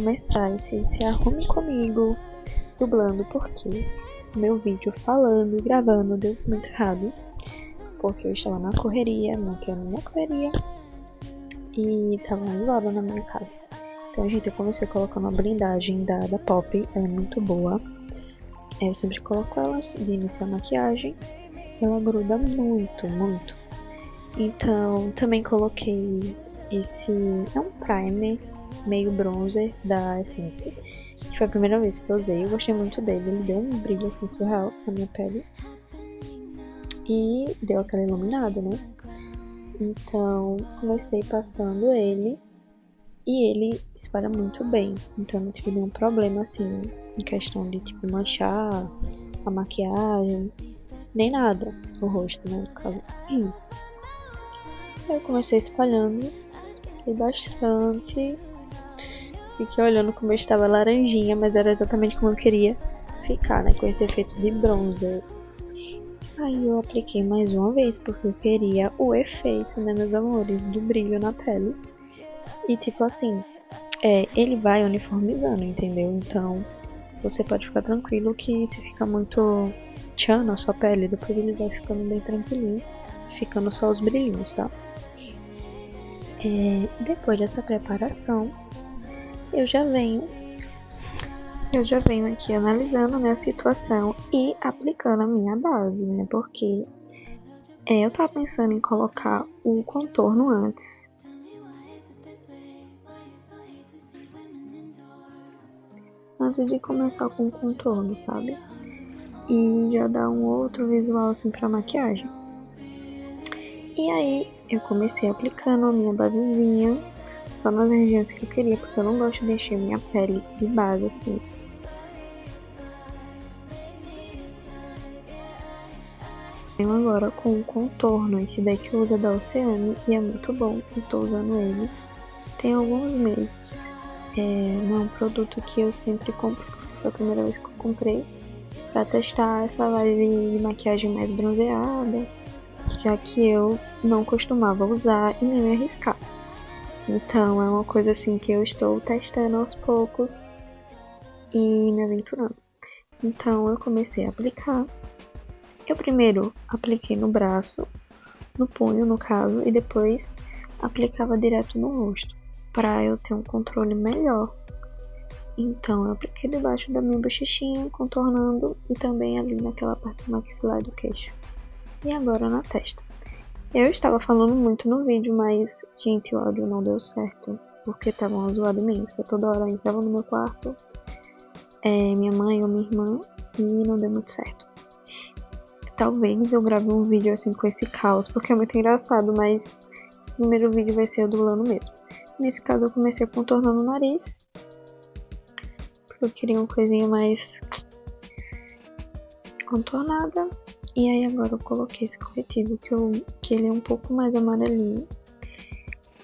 começar esse Se Arrume Comigo dublando, porque o meu vídeo falando e gravando deu muito errado, porque eu estava na correria, maquiando na correria, e tava zoada na minha casa. Então, gente, eu comecei colocando a blindagem da Pop, ela é muito boa. Eu sempre coloco ela de iniciar a maquiagem, ela gruda muito, muito. Então, também coloquei esse, é um primer meio bronzer da Essence, que foi a primeira vez que eu usei. Eu gostei muito dele, ele deu um brilho assim surreal na minha pele e deu aquela iluminada, né? Então, comecei passando ele e ele espalha muito bem. Então, não tive nenhum problema assim em questão de tipo manchar a maquiagem, nem nada, o rosto, né, no caso. Eu comecei espalhei bastante. Fiquei olhando como eu estava laranjinha, mas era exatamente como eu queria ficar, né, com esse efeito de bronzer. Aí eu apliquei mais uma vez, porque eu queria o efeito, né, meus amores, do brilho na pele. E tipo assim, ele vai uniformizando, entendeu? Então, você pode ficar tranquilo que se ficar muito tchan na sua pele, depois ele vai ficando bem tranquilinho, ficando só os brilhinhos, tá? Depois dessa preparação, eu já venho aqui analisando, né, a situação e aplicando a minha base, né? Porque eu tava pensando em colocar o contorno antes. Antes de começar com o contorno, sabe? E já dar um outro visual assim pra maquiagem. E aí eu comecei aplicando a minha basezinha só nas regiões que eu queria, porque eu não gosto de encher minha pele de base assim. Venho agora com o contorno, esse daqui eu uso da Oceane e é muito bom, eu tô usando ele tem alguns meses. Não é um produto que eu sempre compro, foi a primeira vez que eu comprei pra testar essa vibe de maquiagem mais bronzeada, já que eu não costumava usar e nem me arriscar. Então é uma coisa assim que eu estou testando aos poucos e me aventurando. Então eu comecei a aplicar. Eu primeiro apliquei no braço, no punho no caso, e depois aplicava direto no rosto, para eu ter um controle melhor. Então eu apliquei debaixo da minha bochechinha, contornando, e também ali naquela parte maxilar do queixo. E agora na testa. Eu estava falando muito no vídeo, mas, gente, o áudio não deu certo, porque tava uma zoada imensa. Toda hora eu entrava no meu quarto, minha mãe ou minha irmã, e não deu muito certo. Talvez eu grave um vídeo assim com esse caos, porque é muito engraçado, mas esse primeiro vídeo vai ser eu dublando mesmo. Nesse caso eu comecei contornando o nariz, porque eu queria uma coisinha mais contornada. E aí agora eu coloquei esse corretivo, que ele é um pouco mais amarelinho,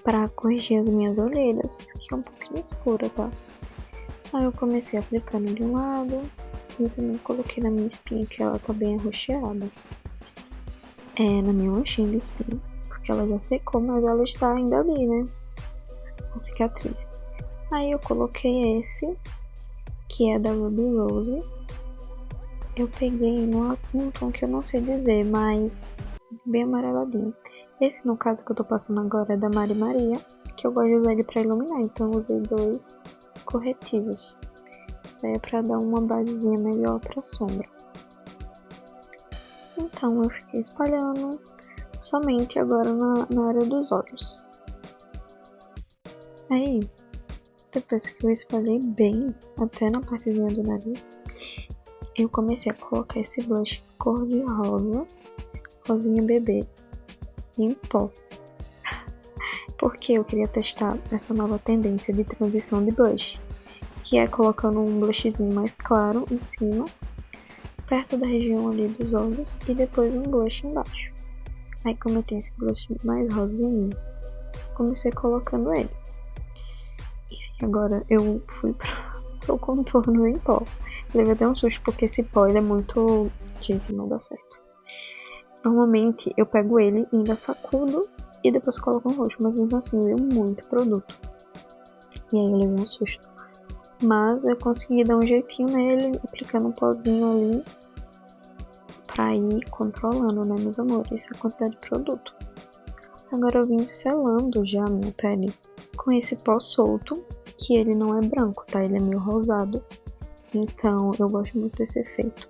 pra corrigir as minhas olheiras, que é um pouquinho escura, tá? Aí eu comecei aplicando de um lado, e também coloquei na minha espinha, que ela tá bem arroxeada. Na minha manchinha de espinha, porque ela já secou, mas ela está ainda ali, né? A cicatriz. Aí eu coloquei esse, que é da Ruby Rose. Eu peguei num tom que eu não sei dizer, mas bem amareladinho. Esse, no caso que eu tô passando agora, é da Mari Maria, que eu gosto de usar ele pra iluminar, então eu usei 2 corretivos. Isso daí é pra dar uma basezinha melhor pra sombra. Então eu fiquei espalhando somente agora na área dos olhos. Aí, depois que eu espalhei bem, até na partezinha do nariz, eu comecei a colocar esse blush cor de rosa, rosinha bebê, em pó. Porque eu queria testar essa nova tendência de transição de blush, que é colocando um blushzinho mais claro em cima, perto da região ali dos olhos, e depois um blush embaixo. Aí como eu tenho esse blush mais rosinho, comecei colocando ele. E agora eu fui pro contorno em pó. Levei até um susto porque esse pó ele é muito... Gente, não dá certo. Normalmente eu pego ele e ainda sacudo e depois coloco no rosto, mas mesmo assim veio muito produto. E aí eu levei um susto. Mas eu consegui dar um jeitinho nele, aplicando um pozinho ali, pra ir controlando, né, meus amores, a quantidade de produto. Agora eu vim selando já a minha pele com esse pó solto, que ele não é branco, tá? Ele é meio rosado, então eu gosto muito desse efeito.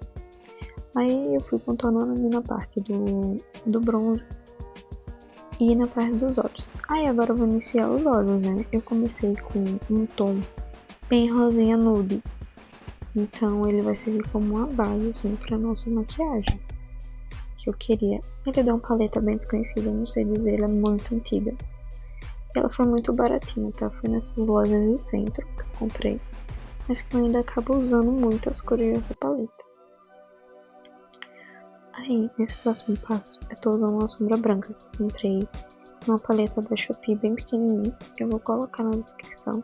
Aí eu fui contornando ali na parte do bronze e na parte dos olhos. Aí agora eu vou iniciar os olhos, né? Eu comecei com um tom bem rosinha nude, então ele vai servir como uma base assim pra nossa maquiagem que eu queria. Ele deu uma paleta bem desconhecida, não sei dizer, ela é muito antiga. Ela foi muito baratinha, tá? Foi nessas lojas de centro que eu comprei, mas que eu ainda acabo usando muito as cores dessa paleta. Aí, nesse próximo passo, eu tô usando uma sombra branca que eu comprei uma paleta da Shopee bem pequenininha, eu vou colocar na descrição.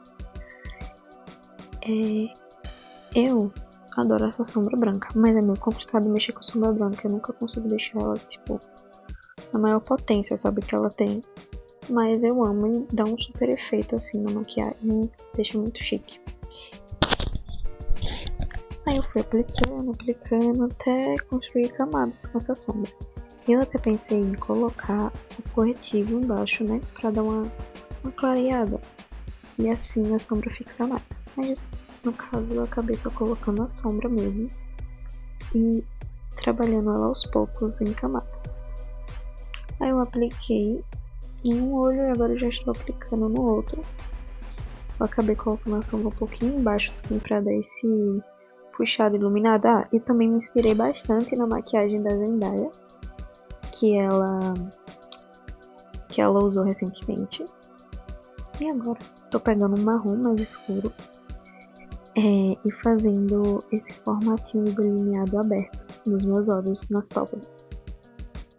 Eu adoro essa sombra branca, mas é meio complicado mexer com sombra branca, eu nunca consigo deixar ela, tipo, na maior potência, sabe, que ela tem. Mas eu amo e dá um super efeito assim na maquiagem, deixa muito chique. Aí eu fui aplicando até construir camadas com essa sombra. Eu até pensei em colocar o corretivo embaixo, né, pra dar uma clareada. E assim a sombra fixa mais. Mas no caso eu acabei só colocando a sombra mesmo e trabalhando ela aos poucos em camadas. Aí eu apliquei em um olho e agora eu já estou aplicando no outro. Eu acabei colocando a sombra um pouquinho embaixo também para dar esse puxado iluminado. Ah, e também me inspirei bastante na maquiagem da Zendaya, que ela usou recentemente. E agora tô pegando um marrom mais escuro e fazendo esse formatinho de delineado aberto nos meus olhos, nas pálpebras.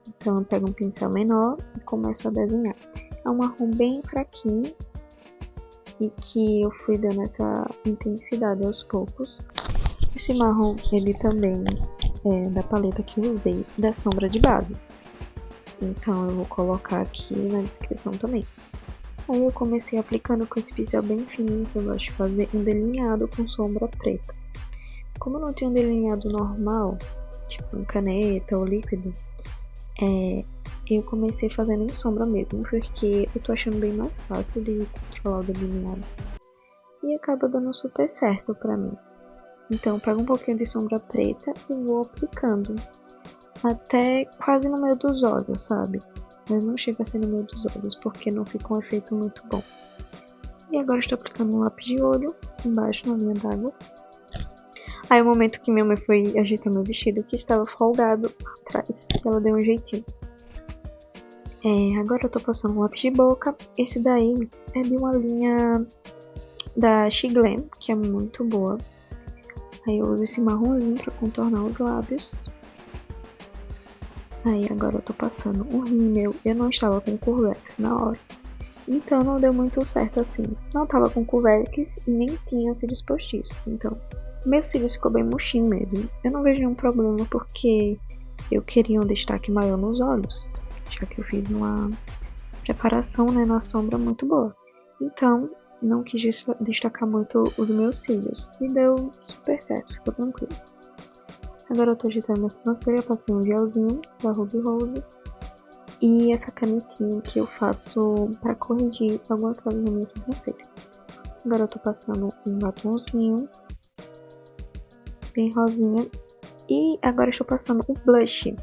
Então eu pego um pincel menor e começo a desenhar. É um marrom bem fraquinho e que eu fui dando essa intensidade aos poucos. Esse marrom, ele também é da paleta que eu usei, da sombra de base. Então eu vou colocar aqui na descrição também. Aí eu comecei aplicando com esse pincel bem fininho, que eu gosto de fazer um delineado com sombra preta. Como eu não tenho um delineado normal, tipo em caneta ou líquido, eu comecei fazendo em sombra mesmo, porque eu tô achando bem mais fácil de controlar o delineado. E acaba dando super certo pra mim. Então eu pego um pouquinho de sombra preta e vou aplicando até quase no meio dos olhos, sabe? Mas não chega a ser no meio dos olhos, porque não fica um efeito muito bom. E agora estou aplicando um lápis de olho embaixo na linha d'água. Aí o momento que minha mãe foi ajeitar meu vestido, que estava folgado atrás, ela deu um jeitinho. Agora eu tô passando um lápis de boca. Esse daí é de uma linha da Shiglam, que é muito boa. Aí eu uso esse marronzinho pra contornar os lábios. Aí agora eu tô passando um rímel. Eu não estava com Curvex na hora, então não deu muito certo assim. Não tava com Curvex e nem tinha cílios postiços, então meus cílios ficou bem murchinho mesmo. Eu não vejo nenhum problema porque eu queria um destaque maior nos olhos, já que eu fiz uma preparação, né, na sombra muito boa. Então não quis destacar muito os meus cílios e deu super certo, ficou tranquilo. Agora eu tô ajeitando minha sobrancelha, passei um gelzinho da Ruby Rose e essa canetinha que eu faço pra corrigir algumas falhas na minha sobrancelha. Agora eu tô passando um batomzinho bem rosinha e agora eu estou passando o blush.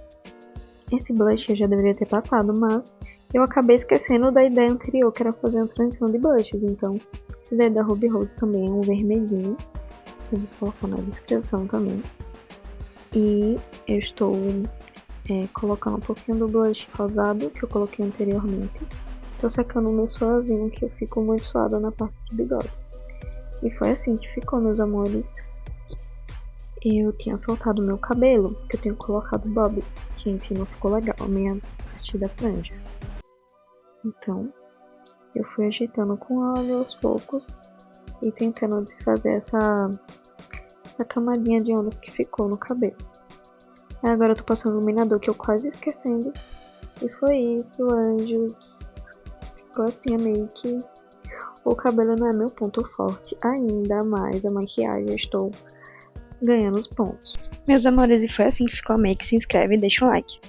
Esse blush eu já deveria ter passado, mas eu acabei esquecendo da ideia anterior, que era fazer uma transição de blushes. Então, esse daí da Ruby Rose também é um vermelhinho, eu vou colocar na descrição também. E eu estou colocando um pouquinho do blush rosado que eu coloquei anteriormente. Estou secando o meu suazinho, que eu fico muito suada na parte do bigode. E foi assim que ficou, meus amores. Eu tinha soltado o meu cabelo, que eu tenho colocado bob. Gente, não ficou legal a minha parte da franja. Então, eu fui ajeitando com óleo aos poucos e tentando desfazer essa camadinha de ondas que ficou no cabelo. Agora eu tô passando o iluminador, que eu quase esquecendo. E foi isso, anjos. Ficou assim a make. O cabelo não é meu ponto forte, ainda mais a maquiagem, eu estou ganhando os pontos. Meus amores, e foi assim que ficou a make. Se inscreve e deixa um like.